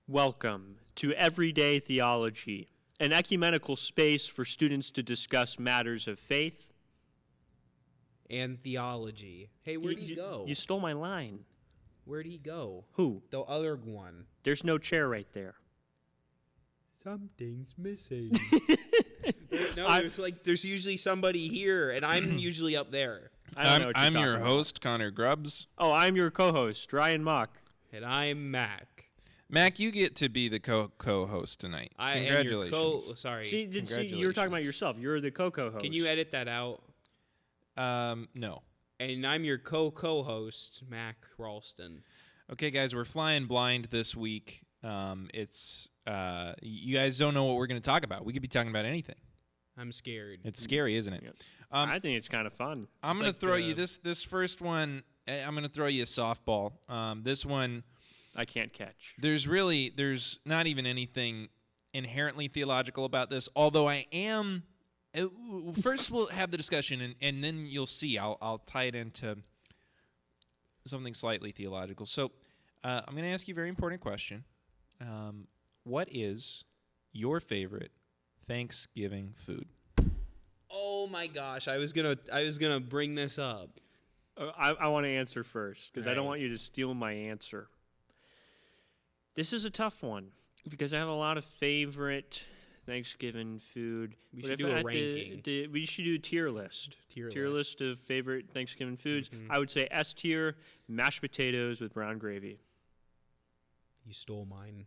Welcome to Everyday Theology, an ecumenical space for students to discuss matters of faith and theology. Hey, where'd he go? You stole my line. Where'd he go? Who? The other one. There's no chair right there. Something's missing. There's usually somebody here, and I'm usually up there. I'm your host, Connor Grubbs. Oh, I'm your co-host, Ryan Mock. And I'm Mac. Mac, you get to be the co-host tonight. Congratulations. Sorry. You were talking about yourself. You're the co-host. Can you edit that out? No. And I'm your co-host, Mac Ralston. Okay, guys, we're flying blind this week. You guys don't know what we're going to talk about. We could be talking about anything. I'm scared. It's scary, isn't it? Yep. I think it's kind of fun. I'm going to throw you this first one. I'm going to throw you a softball. This one I can't catch. There's not even anything inherently theological about this, although I am. First, we'll have the discussion, and then you'll see. I'll tie it into something slightly theological. So I'm going to ask you a very important question. What is your favorite Thanksgiving food? Oh my gosh, I was gonna bring this up. I want to answer first because I don't want you to steal my answer. This is a tough one because I have a lot of favorite Thanksgiving food. We should do a ranking. We should do a tier list. Tier list of favorite Thanksgiving foods. Mm-hmm. I would say S tier, mashed potatoes with brown gravy. You stole mine.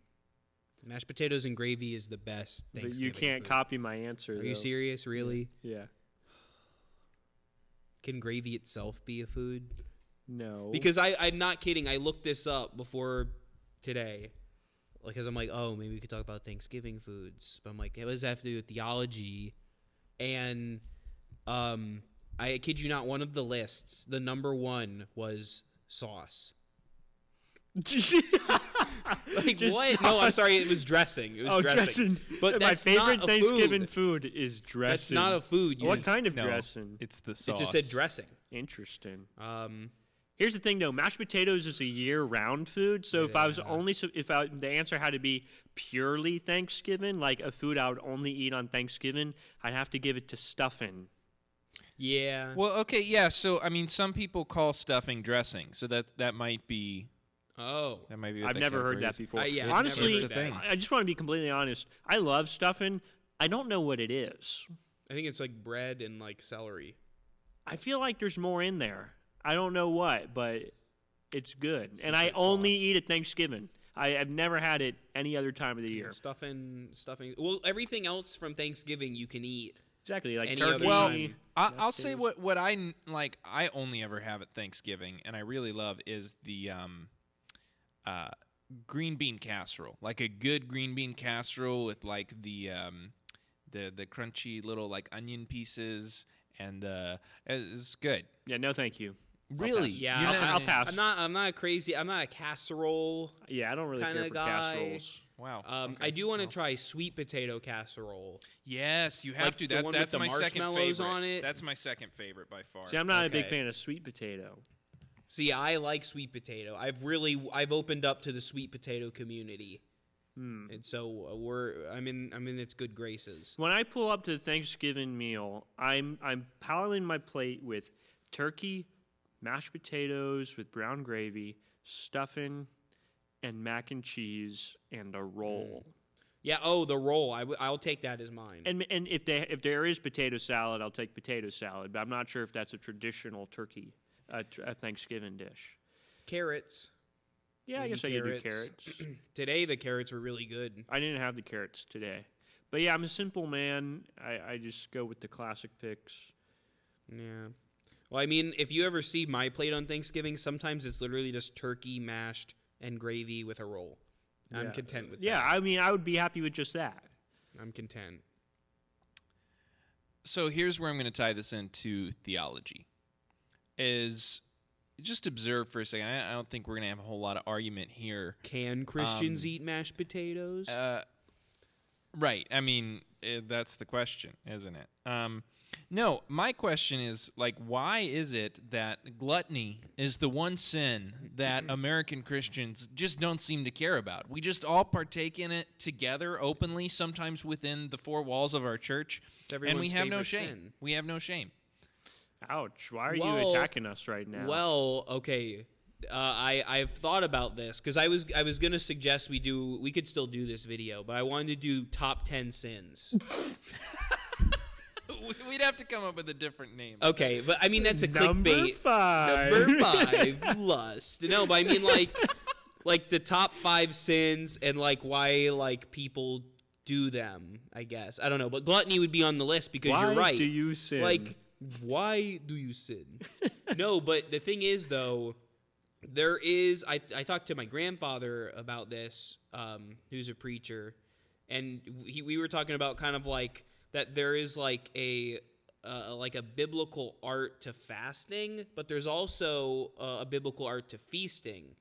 Mashed potatoes and gravy is the best Thanksgiving But you can't food. copy my answer, Are you serious, really? Yeah. Can gravy itself be a food? No. Because I'm not kidding. I looked this up before today. Because I'm like, oh, maybe we could talk about Thanksgiving foods. But I'm like, what does that have to do with theology? And I kid you not, one of the lists, the number one was sauce. Like, what? Sauce. No, I'm sorry. It was dressing. It was dressing. But my favorite Thanksgiving food is dressing. That's not a food. What kind of dressing? It's the sauce. It just said dressing. Interesting. Here's the thing, though. Mashed potatoes is a year-round food. So if the answer had to be purely Thanksgiving, like a food I would only eat on Thanksgiving, I'd have to give it to stuffing. Yeah. Well, okay, yeah. So I mean, some people call stuffing dressing. So that might be. Oh, that might be. I've never heard that before. Yeah, honestly, I just want to be completely honest. I love stuffing. I don't know what it is. I think it's like bread and like celery. I feel like there's more in there. I don't know what, but it's good. And I only eat at Thanksgiving. I've never had it any other time of the year. Stuffing. Well, everything else from Thanksgiving you can eat. Exactly, like any turkey. Well, I'll say what I like. I only ever have at Thanksgiving, and I really love is the green bean casserole. Like a good green bean casserole with like the crunchy little like onion pieces, and it's good. Yeah, no, thank you. Really? Yeah, I'll pass. I'm not a casserole. Yeah, I don't really care for casseroles. Wow. I do want to try sweet potato casserole. Yes, you have like to. That's my second favorite. On it. That's my second favorite by far. See, I'm not a big fan of sweet potato. See, I like sweet potato. I've opened up to the sweet potato community. And so I'm in its good graces. When I pull up to the Thanksgiving meal, I'm piling my plate with turkey, mashed potatoes with brown gravy, stuffing, and mac and cheese, and a roll. Yeah. Oh, the roll. I'll take that as mine. And if there is potato salad, I'll take potato salad. But I'm not sure if that's a traditional turkey a Thanksgiving dish. Carrots. Yeah, I guess I could do carrots. Today the carrots were really good. I didn't have the carrots today, but yeah, I'm a simple man. I just go with the classic picks. Yeah. Well, I mean, if you ever see my plate on Thanksgiving, sometimes it's literally just turkey mashed and gravy with a roll. I'm content with that. Yeah, I mean, I would be happy with just that. I'm content. So here's where I'm going to tie this into theology. Is just observe for a second. I don't think we're going to have a whole lot of argument here. Can Christians eat mashed potatoes? Right. I mean, that's the question, isn't it? No, my question is, like, why is it that gluttony is the one sin that American Christians just don't seem to care about? We just all partake in it together, openly, sometimes within the four walls of our church, and we have no shame. Sin. We have no shame. Ouch! Why are you attacking us right now? Well, okay. I've thought about this because I was gonna suggest we could still do this video, but I wanted to do top 10 sins. We'd have to come up with a different name. Okay, but I mean that's a Number clickbait. 5. Number 5, lust. No, but I mean like the top 5 sins and like why like people do them. I guess I don't know, but gluttony would be on the list because Why you're right. do you sin? Like, why do you sin? No, but the thing is though, there is. I talked to my grandfather about this, who's a preacher, and we were talking about kind of like. That there is like a biblical art to fasting, but there's also a biblical art to feasting.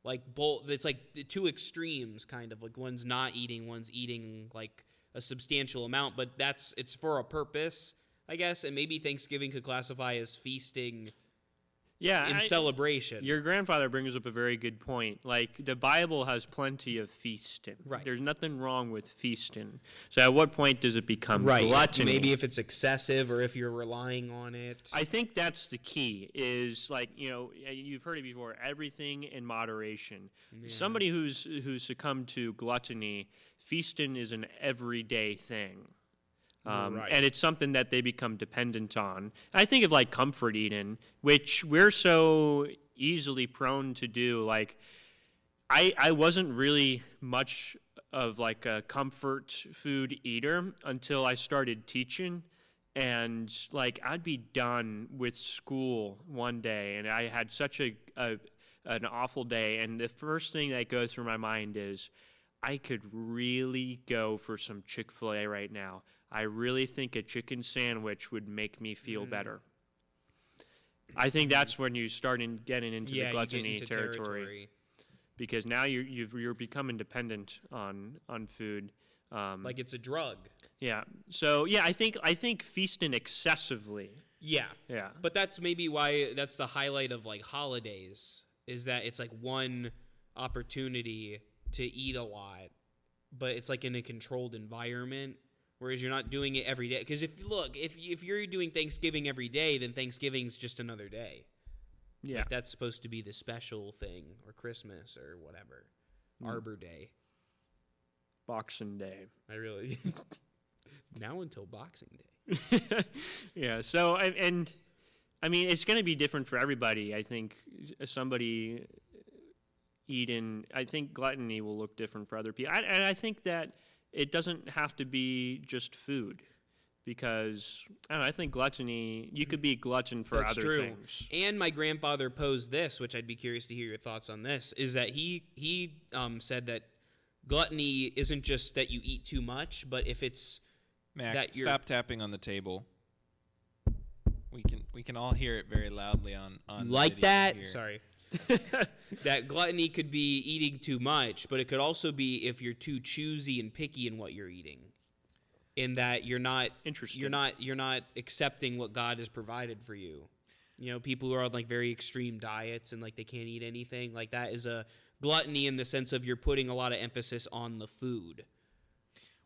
Like both, it's like the two extremes, kind of like one's not eating, one's eating like a substantial amount, but it's for a purpose, I guess. And maybe Thanksgiving could classify as feasting. Yeah, in celebration. Your grandfather brings up a very good point. Like, the Bible has plenty of feasting. Right. There's nothing wrong with feasting. So at what point does it become right. gluttony? Maybe if it's excessive or if you're relying on it. I think that's the key is, like, you've heard it before, everything in moderation. Yeah. Somebody who's succumbed to gluttony, feasting is an everyday thing. Right. And it's something that they become dependent on. I think of like comfort eating, which we're so easily prone to do. Like, I wasn't really much of like a comfort food eater until I started teaching. And like I'd be done with school one day, and I had such an awful day. And the first thing that goes through my mind is, I could really go for some Chick-fil-A right now. I really think a chicken sandwich would make me feel better. I think that's when you start getting into the gluttony territory. Because now you're becoming dependent on food. Like it's a drug. Yeah. So yeah, I think feasting excessively. Yeah. Yeah. But that's maybe why that's the highlight of like holidays, is that it's like one opportunity to eat a lot, but it's like in a controlled environment. Whereas you're not doing it every day. Because if you're doing Thanksgiving every day, then Thanksgiving's just another day. Yeah. Like that's supposed to be the special thing, or Christmas, or whatever. Arbor Day. Boxing Day. I really... Now until Boxing Day. Yeah, so, and I mean, it's going to be different for everybody. I think somebody I think gluttony will look different for other people. And I think that it doesn't have to be just food, because I don't know, I think gluttony, you could be glutton for That's other true. things. And my grandfather posed this, which I'd be curious to hear your thoughts on this, is that he said that gluttony isn't just that you eat too much, but if it's Mac, that you're... stop tapping on the table. We can all hear it very loudly on like video that. here. Sorry. That gluttony could be eating too much, but it could also be if you're too choosy and picky in what you're eating. In that you're not accepting what God has provided for you. You know, people who are on like very extreme diets and like they can't eat anything, like that is a gluttony in the sense of you're putting a lot of emphasis on the food.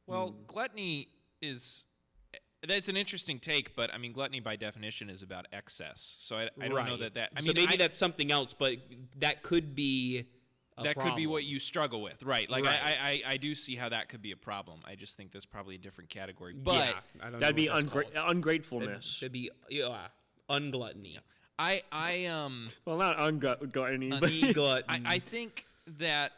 Well, gluttony that's an interesting take, but I mean, gluttony by definition is about excess. So I don't know that. I so mean, maybe that's something else, but that could be could be what you struggle with, right? Like Right. I do see how that could be a problem. I just think that's probably a different category. But yeah, I don't that'd know be what that's called. ungratefulness. That'd be ungluttony. Well, not ungluttony, but Gluttony. I think that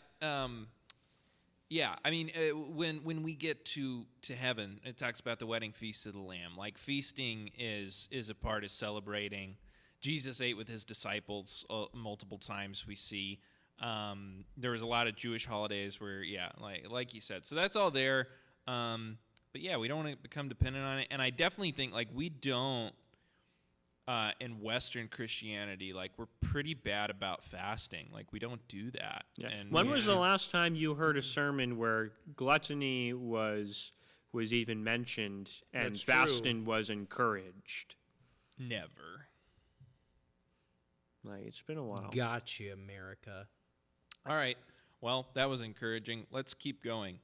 yeah, I mean, when we get to heaven, it talks about the wedding feast of the Lamb. Like feasting is a part of celebrating. Jesus ate with his disciples multiple times. We see there was a lot of Jewish holidays where, yeah, like you said. So that's all there. But yeah, we don't want to become dependent on it. And I definitely think like we don't. In Western Christianity, like we're pretty bad about fasting. Like we don't do that. Yeah. And when was the last time you heard a sermon where gluttony was was even mentioned and That's true. fasting was encouraged. Never. Like, it's been a while. Gotcha, America. All right. Well, that was encouraging. Let's keep going.